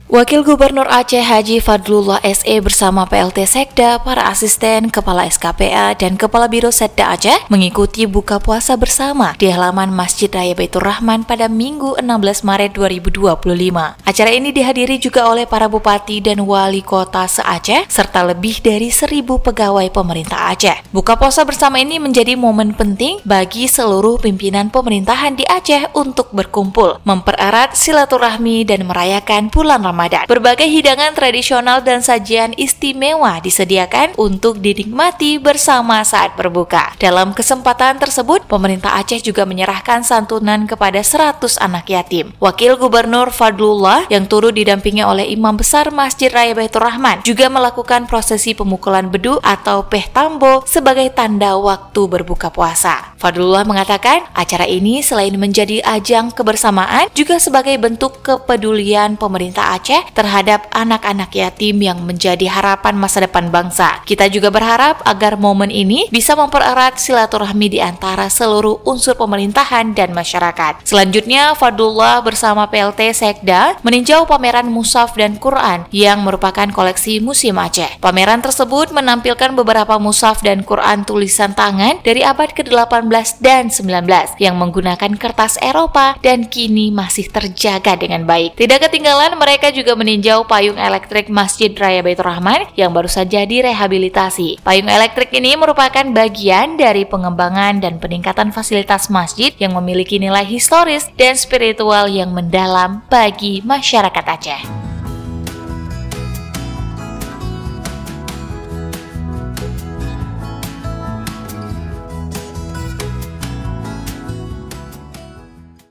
Wakil Gubernur Aceh Haji Fadlullah SE bersama PLT Sekda, para asisten, Kepala SKPA, dan Kepala Biro Setda Aceh mengikuti buka puasa bersama di halaman Masjid Raya Baitur Rahman pada Minggu 16 Maret 2025. Acara ini dihadiri juga oleh para bupati dan wali kota se-Aceh serta lebih dari 1.000 pegawai pemerintah Aceh. Buka puasa bersama ini menjadi momen penting bagi seluruh pimpinan pemerintahan di Aceh untuk berkumpul, mempererat silaturahmi dan merayakan bulan Ramadan. Berbagai hidangan tradisional dan sajian istimewa disediakan untuk dinikmati bersama saat berbuka. Dalam kesempatan tersebut, pemerintah Aceh juga menyerahkan santunan kepada 100 anak yatim. Wakil Gubernur Fadlullah yang turut didampingi oleh Imam Besar Masjid Raya Baitur Rahman juga melakukan prosesi pemukulan beduk atau peh tambo sebagai tanda waktu berbuka puasa. Fadlullah mengatakan, acara ini selain menjadi ajang kebersamaan, juga sebagai bentuk kepedulian pemerintah Aceh terhadap anak-anak yatim yang menjadi harapan masa depan bangsa. Kita juga berharap agar momen ini bisa mempererat silaturahmi di antara seluruh unsur pemerintahan dan masyarakat. Selanjutnya, Fadlullah bersama PLT Sekda meninjau pameran mushaf dan Quran yang merupakan koleksi Museum Aceh. Pameran tersebut menampilkan beberapa mushaf dan Quran tulisan tangan dari abad ke-18 dan 19 yang menggunakan kertas Eropa dan kini masih terjaga dengan baik. Tidak ketinggalan, mereka juga meninjau payung elektrik Masjid Raya Baitur Rahman yang baru saja direhabilitasi. Payung elektrik ini merupakan bagian dari pengembangan dan peningkatan fasilitas masjid yang memiliki nilai historis dan spiritual yang mendalam bagi masyarakat Aceh.